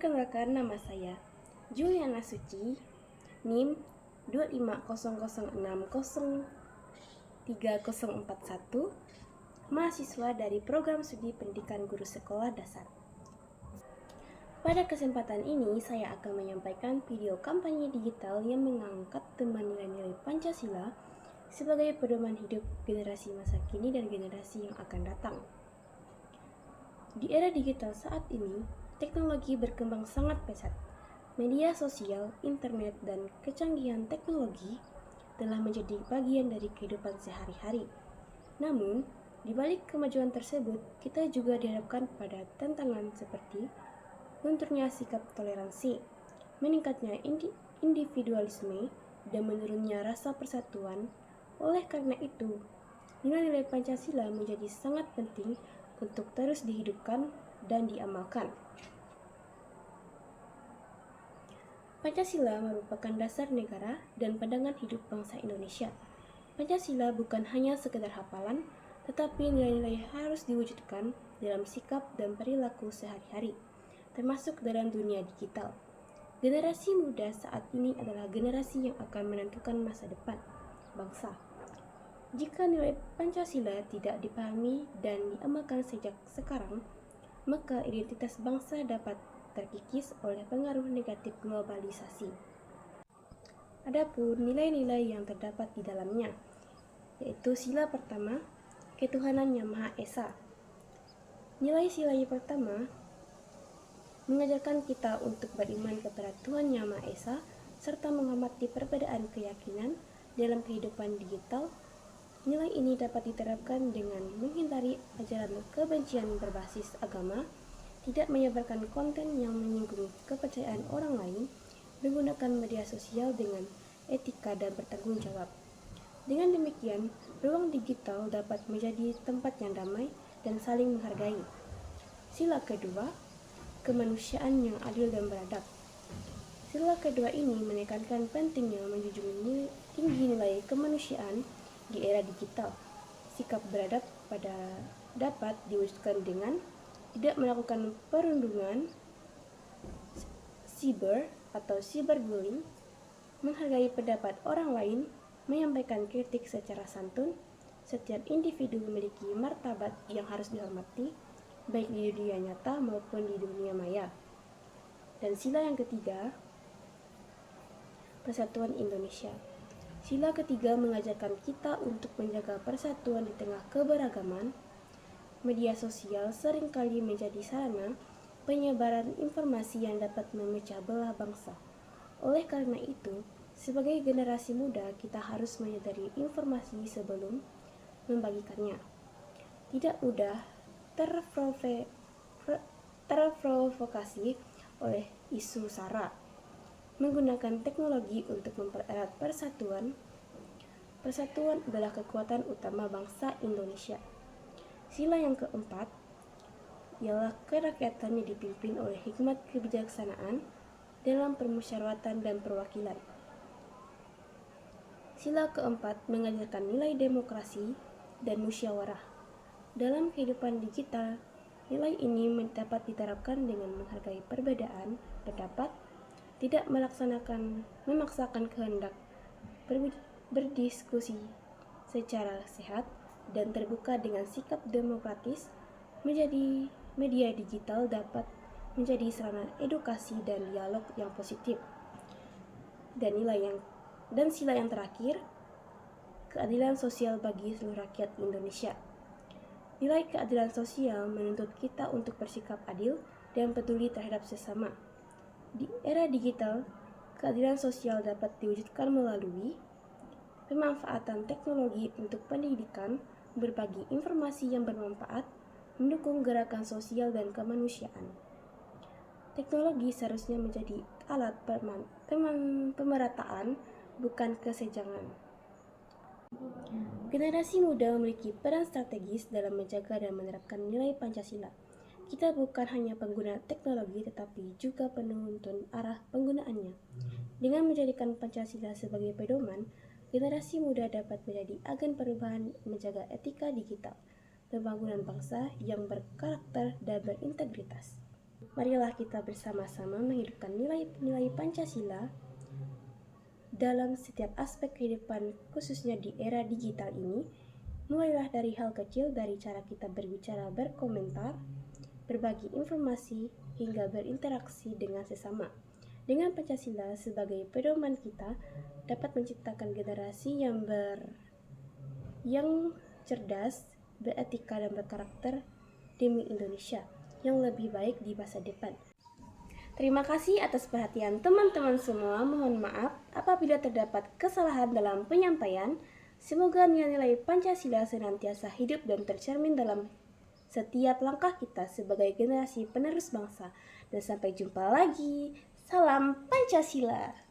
Perkenalkan, nama saya Juliana Suci, NIM 25006034041, mahasiswa dari Program Studi Pendidikan Guru Sekolah Dasar. Pada kesempatan ini, saya akan menyampaikan video kampanye digital yang mengangkat tema nilai-nilai Pancasila sebagai pedoman hidup generasi masa kini dan generasi yang akan datang. Di era digital saat ini, teknologi berkembang sangat pesat. Media sosial, internet, dan kecanggihan teknologi telah menjadi bagian dari kehidupan sehari-hari. Namun, di balik kemajuan tersebut, kita juga dihadapkan pada tantangan seperti lunturnya sikap toleransi, meningkatnya individualisme, dan menurunnya rasa persatuan. Oleh karena itu, nilai-nilai Pancasila menjadi sangat penting untuk terus dihidupkan dan diamalkan. Pancasila merupakan dasar negara dan pandangan hidup bangsa Indonesia. Pancasila bukan hanya sekedar hafalan, tetapi nilai-nilai harus diwujudkan dalam sikap dan perilaku sehari-hari, termasuk dalam dunia digital. Generasi muda saat ini adalah generasi yang akan menentukan masa depan bangsa. Jika nilai Pancasila tidak dipahami dan diamalkan sejak sekarang, maka identitas bangsa dapat terkikis oleh pengaruh negatif globalisasi. Adapun nilai-nilai yang terdapat di dalamnya, yaitu sila pertama, ketuhanan yang Maha Esa. Nilai sila yang pertama mengajarkan kita untuk beriman kepada Tuhan Yang Maha Esa serta menghormati perbedaan keyakinan dalam kehidupan digital. Nilai ini dapat diterapkan dengan menghindari ajaran kebencian berbasis agama, tidak menyebarkan konten yang menyinggung kepercayaan orang lain, menggunakan media sosial dengan etika dan bertanggung jawab. Dengan demikian, ruang digital dapat menjadi tempat yang damai dan saling menghargai. Sila kedua, kemanusiaan yang adil dan beradab. Sila kedua ini menekankan pentingnya menjunjung tinggi nilai kemanusiaan di era digital. Sikap beradab dapat diwujudkan dengan tidak melakukan perundungan siber atau cyberbullying, menghargai pendapat orang lain, menyampaikan kritik secara santun. Setiap individu memiliki martabat yang harus dihormati, baik di dunia nyata maupun di dunia maya. Dan sila yang ketiga, Persatuan Indonesia. Sila ketiga mengajarkan kita untuk menjaga persatuan di tengah keberagaman. Media sosial seringkali menjadi sarana penyebaran informasi yang dapat memecah belah bangsa. Oleh karena itu, sebagai generasi muda, kita harus menyadari informasi sebelum membagikannya. Tidak mudah terprovokasi oleh isu sara. Menggunakan teknologi untuk mempererat persatuan. Persatuan adalah kekuatan utama bangsa Indonesia. Sila yang keempat ialah kerakyatan yang dipimpin oleh hikmat kebijaksanaan dalam permusyawaratan dan perwakilan. Sila keempat mengajarkan nilai demokrasi dan musyawarah. Dalam kehidupan digital, nilai ini dapat diterapkan dengan menghargai perbedaan pendapat, tidak memaksakan kehendak, berdiskusi secara sehat, dan terbuka dengan sikap demokratis. Menjadi media digital dapat menjadi sarana edukasi dan dialog yang positif. Dan sila yang terakhir, keadilan sosial bagi seluruh rakyat Indonesia. Nilai keadilan sosial menuntut kita untuk bersikap adil dan peduli terhadap sesama. Di era digital, keadilan sosial dapat diwujudkan melalui pemanfaatan teknologi untuk pendidikan, berbagi informasi yang bermanfaat, mendukung gerakan sosial dan kemanusiaan. Teknologi seharusnya menjadi alat pemerataan, bukan kesenjangan. Generasi muda memiliki peran strategis dalam menjaga dan menerapkan nilai Pancasila. Kita bukan hanya pengguna teknologi, tetapi juga penuntun arah penggunaannya. Dengan menjadikan Pancasila sebagai pedoman, generasi muda dapat menjadi agen perubahan, menjaga etika digital, pembangunan bangsa yang berkarakter dan berintegritas. Marilah kita bersama-sama menghidupkan nilai-nilai Pancasila dalam setiap aspek kehidupan, khususnya di era digital ini. Mulailah dari hal kecil, dari cara kita berbicara, berkomentar, berbagi informasi, hingga berinteraksi dengan sesama. Dengan Pancasila sebagai pedoman kita dapat menciptakan generasi yang cerdas, beretika dan berkarakter demi Indonesia yang lebih baik di masa depan. Terima kasih atas perhatian teman-teman semua. Mohon maaf apabila terdapat kesalahan dalam penyampaian. Semoga nilai-nilai Pancasila senantiasa hidup dan tercermin dalam setiap langkah kita sebagai generasi penerus bangsa. Dan sampai jumpa lagi. Salam Pancasila.